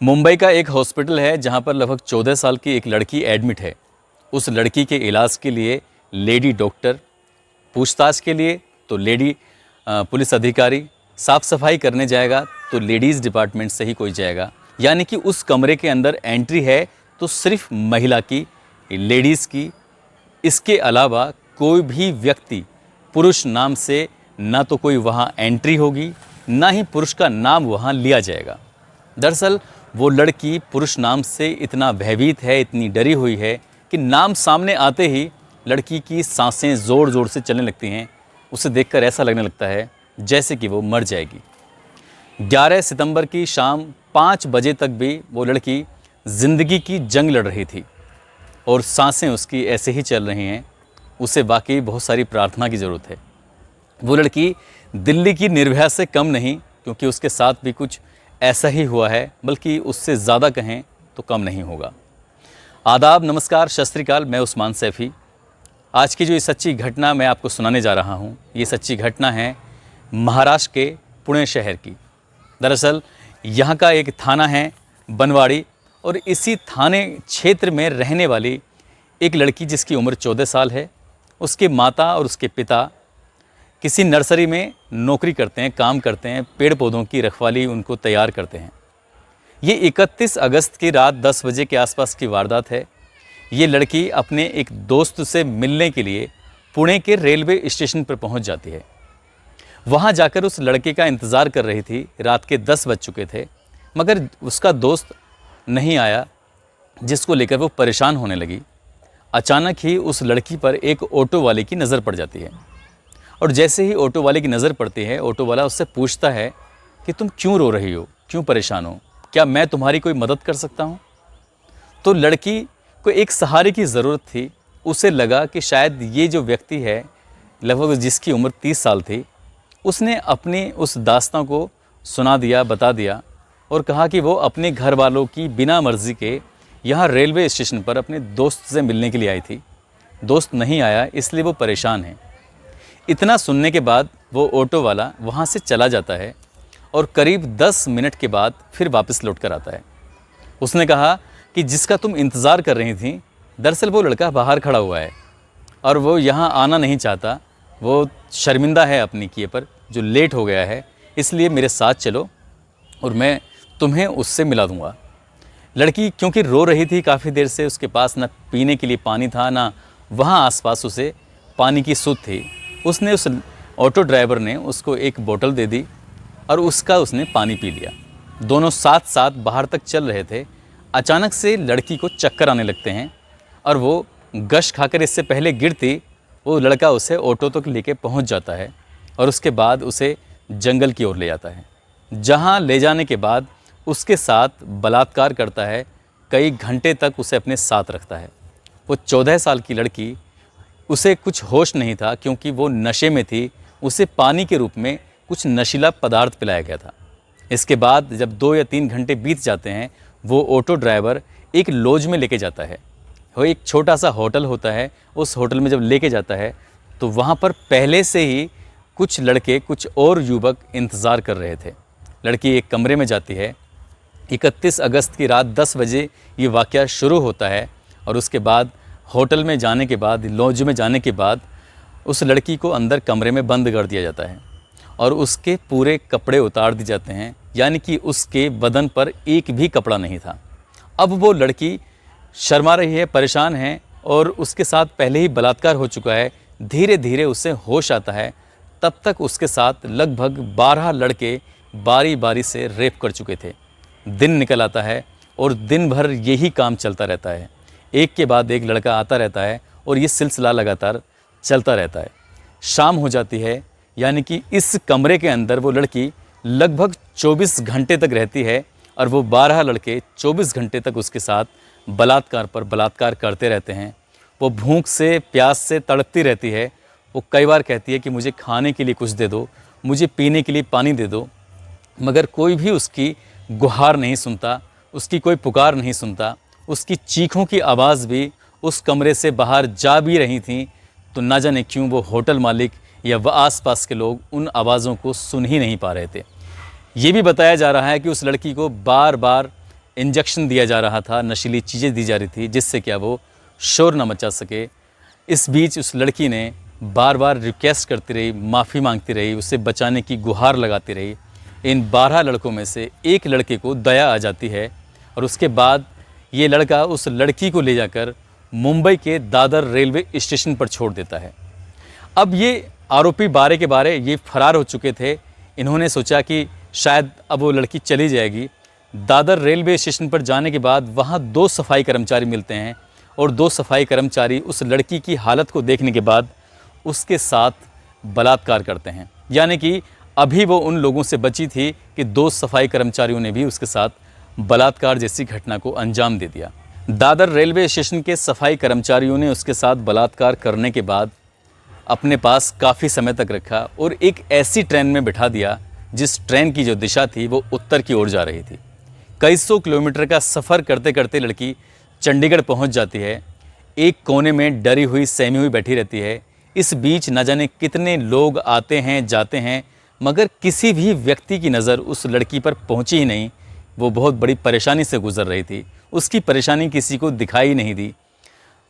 मुंबई का एक हॉस्पिटल है जहां पर लगभग 14 साल की एक लड़की एडमिट है। उस लड़की के इलाज के लिए लेडी डॉक्टर, पूछताछ के लिए तो लेडी पुलिस अधिकारी, साफ़ सफाई करने जाएगा तो लेडीज़ डिपार्टमेंट से ही कोई जाएगा। यानी कि उस कमरे के अंदर एंट्री है तो सिर्फ महिला की, लेडीज़ की। इसके अलावा कोई भी व्यक्ति पुरुष नाम से ना तो कोई वहाँ एंट्री होगी, ना ही पुरुष का नाम वहाँ लिया जाएगा। दरअसल वो लड़की पुरुष नाम से इतना भयभीत है, इतनी डरी हुई है कि नाम सामने आते ही लड़की की सांसें ज़ोर ज़ोर से चलने लगती हैं। उसे देखकर ऐसा लगने लगता है जैसे कि वो मर जाएगी। 11 सितंबर की शाम 5 बजे तक भी वो लड़की ज़िंदगी की जंग लड़ रही थी और सांसें उसकी ऐसे ही चल रही हैं। उसे वाकई बहुत सारी प्रार्थना की ज़रूरत है। वो लड़की दिल्ली की निर्भया से कम नहीं, क्योंकि उसके साथ भी कुछ ऐसा ही हुआ है, बल्कि उससे ज़्यादा कहें तो कम नहीं होगा। आदाब, नमस्कार, सत श्री अकाल। मैं उस्मान सैफ़ी। आज की जो ये सच्ची घटना मैं आपको सुनाने जा रहा हूँ, ये सच्ची घटना है महाराष्ट्र के पुणे शहर की। दरअसल यहाँ का एक थाना है बनवाड़ी, और इसी थाने क्षेत्र में रहने वाली एक लड़की जिसकी उम्र 14 साल है। उसके माता और उसके पिता किसी नर्सरी में नौकरी करते हैं, काम करते हैं, पेड़ पौधों की रखवाली उनको तैयार करते हैं। ये 31 अगस्त की रात 10 बजे के आसपास की वारदात है। ये लड़की अपने एक दोस्त से मिलने के लिए पुणे के रेलवे स्टेशन पर पहुंच जाती है। वहां जाकर उस लड़के का इंतज़ार कर रही थी। रात के 10 बज चुके थे, मगर उसका दोस्त नहीं आया, जिसको लेकर वो परेशान होने लगी। अचानक ही उस लड़की पर एक ऑटो वाले की नज़र पड़ जाती है, और जैसे ही ऑटो वाले की नज़र पड़ती है, ऑटो वाला उससे पूछता है कि तुम क्यों रो रही हो, क्यों परेशान हो, क्या मैं तुम्हारी कोई मदद कर सकता हूँ? तो लड़की को एक सहारे की ज़रूरत थी। उसे लगा कि शायद ये जो व्यक्ति है, लगभग जिसकी उम्र 30 साल थी, उसने अपनी उस दास्तां को सुना दिया, बता दिया, और कहा कि वो अपने घर वालों की बिना मर्ज़ी के यहाँ रेलवे स्टेशन पर अपने दोस्त से मिलने के लिए आई थी। दोस्त नहीं आया, इसलिए वो परेशान है। इतना सुनने के बाद वो ऑटो वाला वहाँ से चला जाता है और करीब 10 मिनट के बाद फिर वापस लौट कर आता है। उसने कहा कि जिसका तुम इंतज़ार कर रही थी, दरअसल वो लड़का बाहर खड़ा हुआ है और वो यहाँ आना नहीं चाहता। वो शर्मिंदा है अपनी किए पर, जो लेट हो गया है, इसलिए मेरे साथ चलो और मैं तुम्हें उससे मिला दूँगा। लड़की क्योंकि रो रही थी काफ़ी देर से, उसके पास ना पीने के लिए पानी था, ना वहाँ आसपास उसे पानी की सुध थी। उसने उस ऑटो ड्राइवर ने उसको एक बोतल दे दी और उसने पानी पी लिया। दोनों साथ साथ बाहर तक चल रहे थे। अचानक से लड़की को चक्कर आने लगते हैं और वो गश खाकर इससे पहले गिरती, वो लड़का उसे ऑटो तक लेके पहुंच जाता है और उसके बाद उसे जंगल की ओर ले जाता है, जहां ले जाने के बाद उसके साथ बलात्कार करता है। कई घंटे तक उसे अपने साथ रखता है। वो 14 साल की लड़की, उसे कुछ होश नहीं था क्योंकि वो नशे में थी। उसे पानी के रूप में कुछ नशीला पदार्थ पिलाया गया था। इसके बाद जब 2 या 3 घंटे बीत जाते हैं, वो ऑटो ड्राइवर एक लॉज में लेके जाता है। वो एक छोटा सा होटल होता है। उस होटल में जब लेके जाता है तो वहाँ पर पहले से ही कुछ लड़के, कुछ और युवक इंतज़ार कर रहे थे। लड़की एक कमरे में जाती है। 31 अगस्त की रात 10 बजे ये वाक़या शुरू होता है और उसके बाद होटल में जाने के बाद, लॉज में जाने के बाद, उस लड़की को अंदर कमरे में बंद कर दिया जाता है और उसके पूरे कपड़े उतार दिए जाते हैं। यानी कि उसके बदन पर एक भी कपड़ा नहीं था। अब वो लड़की शर्मा रही है, परेशान है, और उसके साथ पहले ही बलात्कार हो चुका है। धीरे धीरे उसे होश आता है। तब तक उसके साथ लगभग 12 लड़के बारी बारी से रेप कर चुके थे। दिन निकल आता है और दिन भर यही काम चलता रहता है। एक के बाद एक लड़का आता रहता है और ये सिलसिला लगातार चलता रहता है। शाम हो जाती है, यानी कि इस कमरे के अंदर वो लड़की लगभग 24 घंटे तक रहती है और वो 12 लड़के 24 घंटे तक उसके साथ बलात्कार पर बलात्कार करते रहते हैं। वो भूख से, प्यास से तड़पती रहती है। वो कई बार कहती है कि मुझे खाने के लिए कुछ दे दो, मुझे पीने के लिए पानी दे दो, मगर कोई भी उसकी गुहार नहीं सुनता, उसकी कोई पुकार नहीं सुनता। उसकी चीखों की आवाज़ भी उस कमरे से बाहर जा भी रही थी, तो ना जाने क्यों वो होटल मालिक या वह आसपास के लोग उन आवाज़ों को सुन ही नहीं पा रहे थे। ये भी बताया जा रहा है कि उस लड़की को बार बार इंजेक्शन दिया जा रहा था, नशीली चीज़ें दी जा रही थी जिससे क्या वो शोर न मचा सके। इस बीच उस लड़की ने बार बार रिक्वेस्ट करती रही, माफ़ी मांगती रही, उसे बचाने की गुहार लगाती रही। इन 12 लड़कों में से एक लड़के को दया आ जाती है और उसके बाद ये लड़का उस लड़की को ले जाकर मुंबई के दादर रेलवे स्टेशन पर छोड़ देता है। अब ये आरोपी 12 के 12 ये फरार हो चुके थे। इन्होंने सोचा कि शायद अब वो लड़की चली जाएगी। दादर रेलवे स्टेशन पर जाने के बाद वहाँ 2 सफाई कर्मचारी मिलते हैं और 2 सफाई कर्मचारी उस लड़की की हालत को देखने के बाद उसके साथ बलात्कार करते हैं। यानी कि अभी वो उन लोगों से बची थी कि 2 सफाई कर्मचारियों ने भी उसके साथ बलात्कार जैसी घटना को अंजाम दे दिया। दादर रेलवे स्टेशन के सफाई कर्मचारियों ने उसके साथ बलात्कार करने के बाद अपने पास काफ़ी समय तक रखा और एक ऐसी ट्रेन में बिठा दिया जिस ट्रेन की जो दिशा थी वो उत्तर की ओर जा रही थी। कई सौ किलोमीटर का सफ़र करते करते लड़की चंडीगढ़ पहुंच जाती है। एक कोने में डरी हुई सहमी हुई बैठी रहती है। इस बीच न जाने कितने लोग आते हैं जाते हैं, मगर किसी भी व्यक्ति की नज़र उस लड़की पर पहुंची ही नहीं। वो बहुत बड़ी परेशानी से गुजर रही थी। उसकी परेशानी किसी को दिखाई नहीं दी।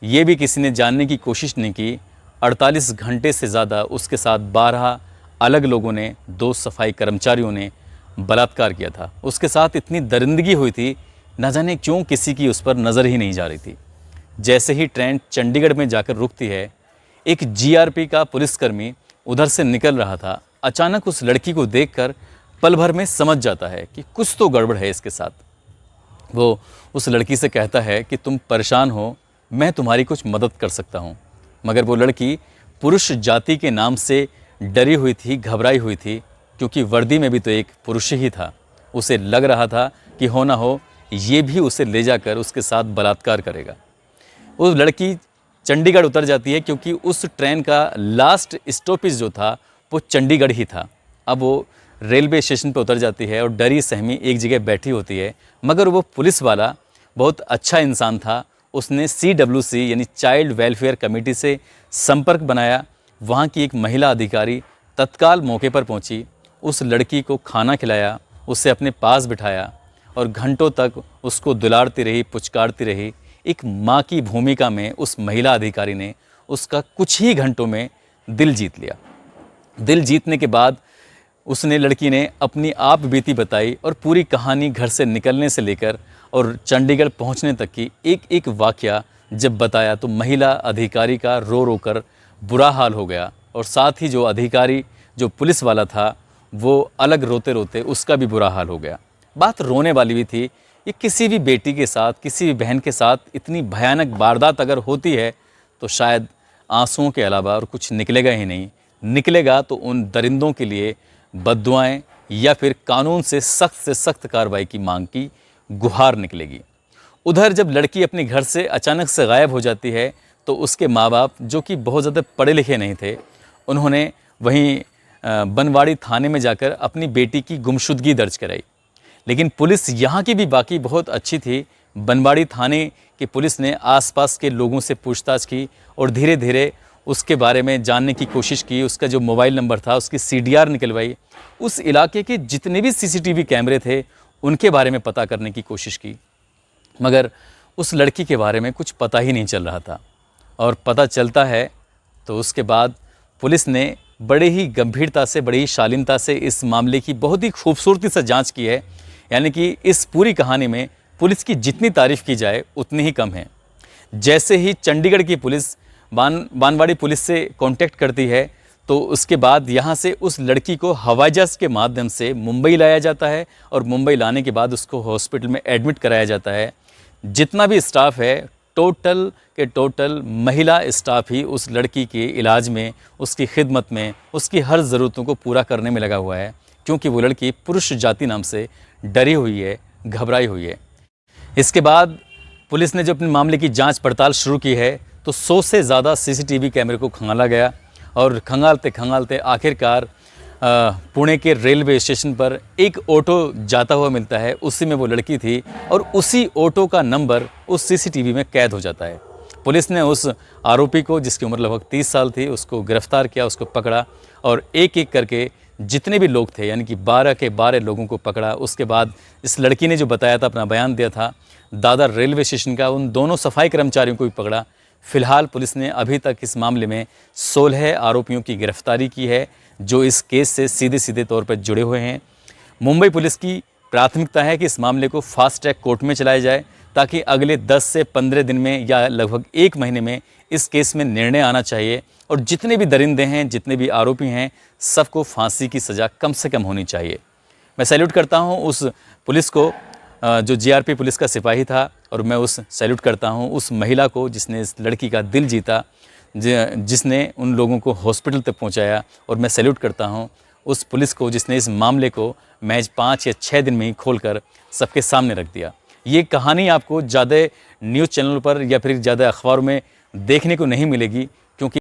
ये भी किसी ने जानने की कोशिश नहीं की। 48 घंटे से ज़्यादा उसके साथ 12 अलग लोगों ने, 2 सफाई कर्मचारियों ने बलात्कार किया था। उसके साथ इतनी दरिंदगी हुई थी, न जाने क्यों किसी की उस पर नज़र ही नहीं जा रही थी। जैसे ही ट्रेन चंडीगढ़ में जाकर रुकती है, एक जीआरपी का पुलिसकर्मी उधर से निकल रहा था। अचानक उस लड़की को देखकर पल भर में समझ जाता है कि कुछ तो गड़बड़ है इसके साथ। वो उस लड़की से कहता है कि तुम परेशान हो, मैं तुम्हारी कुछ मदद कर सकता हूँ। मगर वो लड़की पुरुष जाति के नाम से डरी हुई थी, घबराई हुई थी, क्योंकि वर्दी में भी तो एक पुरुष ही था। उसे लग रहा था कि हो ना हो ये भी उसे ले जाकर उसके साथ बलात्कार करेगा। वो लड़की चंडीगढ़ उतर जाती है क्योंकि उस ट्रेन का लास्ट स्टॉपेज जो था वो चंडीगढ़ ही था। अब वो रेलवे स्टेशन पर उतर जाती है और डरी सहमी एक जगह बैठी होती है। मगर वो पुलिस वाला बहुत अच्छा इंसान था। उसने CWC यानी चाइल्ड वेलफेयर कमेटी से संपर्क बनाया। वहाँ की एक महिला अधिकारी तत्काल मौके पर पहुँची, उस लड़की को खाना खिलाया, उसे अपने पास बिठाया और घंटों तक उसको दुलारती रही, पुचकारती रही। एक माँ की भूमिका में उस महिला अधिकारी ने उसका कुछ ही घंटों में दिल जीत लिया। दिल जीतने के बाद उसने, लड़की ने अपनी आप बीती बताई और पूरी कहानी घर से निकलने से लेकर और चंडीगढ़ पहुंचने तक की एक एक वाकया जब बताया तो महिला अधिकारी का रो रो कर बुरा हाल हो गया। और साथ ही जो अधिकारी, जो पुलिस वाला था, वो अलग रोते रोते उसका भी बुरा हाल हो गया। बात रोने वाली भी थी। ये किसी भी बेटी के साथ, किसी भी बहन के साथ इतनी भयानक वारदात अगर होती है तो शायद आंसुओं के अलावा और कुछ निकलेगा ही नहीं। निकलेगा तो उन दरिंदों के लिए बद्दुआएं या फिर कानून से सख्त कार्रवाई की मांग की गुहार निकलेगी। उधर जब लड़की अपने घर से अचानक से गायब हो जाती है तो उसके माँ बाप, जो कि बहुत ज़्यादा पढ़े लिखे नहीं थे, उन्होंने वहीं बनवाड़ी थाने में जाकर अपनी बेटी की गुमशुदगी दर्ज कराई। लेकिन पुलिस यहाँ की भी बाकी बहुत अच्छी थी। बनवाड़ी थाने की पुलिस ने आसपास के लोगों से पूछताछ की और धीरे धीरे उसके बारे में जानने की कोशिश की। उसका जो मोबाइल नंबर था उसकी CDR निकलवाई। उस इलाके के जितने भी CCTV कैमरे थे उनके बारे में पता करने की कोशिश की, मगर उस लड़की के बारे में कुछ पता ही नहीं चल रहा था। और पता चलता है तो उसके बाद पुलिस ने बड़े ही गंभीरता से, बड़ी ही शालीनता से इस मामले की बहुत ही खूबसूरती से जांच की है। यानी कि इस पूरी कहानी में पुलिस की जितनी तारीफ़ की जाए उतनी ही कम है। जैसे ही चंडीगढ़ की पुलिस बानवाड़ी पुलिस से कांटेक्ट करती है तो उसके बाद यहाँ से उस लड़की को हवाई जहाज़ के माध्यम से मुंबई लाया जाता है और मुंबई लाने के बाद उसको हॉस्पिटल में एडमिट कराया जाता है। जितना भी स्टाफ है, टोटल के टोटल महिला स्टाफ ही उस लड़की के इलाज में, उसकी खिदमत में, उसकी हर ज़रूरतों को पूरा करने में लगा हुआ है, क्योंकि वो लड़की पुरुष जाति नाम से डरी हुई है, घबराई हुई है। इसके बाद पुलिस ने जो अपने मामले की जांच पड़ताल शुरू की है तो 100 से ज़्यादा CCTV कैमरे को खंगाला गया और खंगालते आखिरकार पुणे के रेलवे स्टेशन पर एक ऑटो जाता हुआ मिलता है। उसी में वो लड़की थी और उसी ऑटो का नंबर उस CCTV में कैद हो जाता है। पुलिस ने उस आरोपी को, जिसकी उम्र लगभग 30 साल थी, उसको गिरफ्तार किया, उसको पकड़ा और एक एक करके जितने भी लोग थे, यानी कि 12 के 12 लोगों को पकड़ा। उसके बाद इस लड़की ने जो बताया था, अपना बयान दिया था दादर रेलवे स्टेशन का, उन दोनों सफाई कर्मचारियों को भी पकड़ा। फिलहाल पुलिस ने अभी तक इस मामले में 16 आरोपियों की गिरफ्तारी की है, जो इस केस से सीधे सीधे तौर पर जुड़े हुए हैं। मुंबई पुलिस की प्राथमिकता है कि इस मामले को फास्ट ट्रैक कोर्ट में चलाया जाए, ताकि अगले 10 से 15 दिन में या लगभग 1 महीने में इस केस में निर्णय आना चाहिए और जितने भी दरिंदे हैं, जितने भी आरोपी हैं, सबको फांसी की सज़ा कम से कम होनी चाहिए। मैं सैल्यूट करता हूं उस पुलिस को जो जीआरपी पुलिस का सिपाही था, और मैं उस सैल्यूट करता हूं उस महिला को जिसने इस लड़की का दिल जीता, जिसने उन लोगों को हॉस्पिटल तक पहुंचाया। और मैं सैल्यूट करता हूं उस पुलिस को जिसने इस मामले को महज 5 या 6 दिन में ही खोलकर सबके सामने रख दिया। ये कहानी आपको ज़्यादा न्यूज़ चैनलों पर या फिर ज़्यादा अखबारों में देखने को नहीं मिलेगी,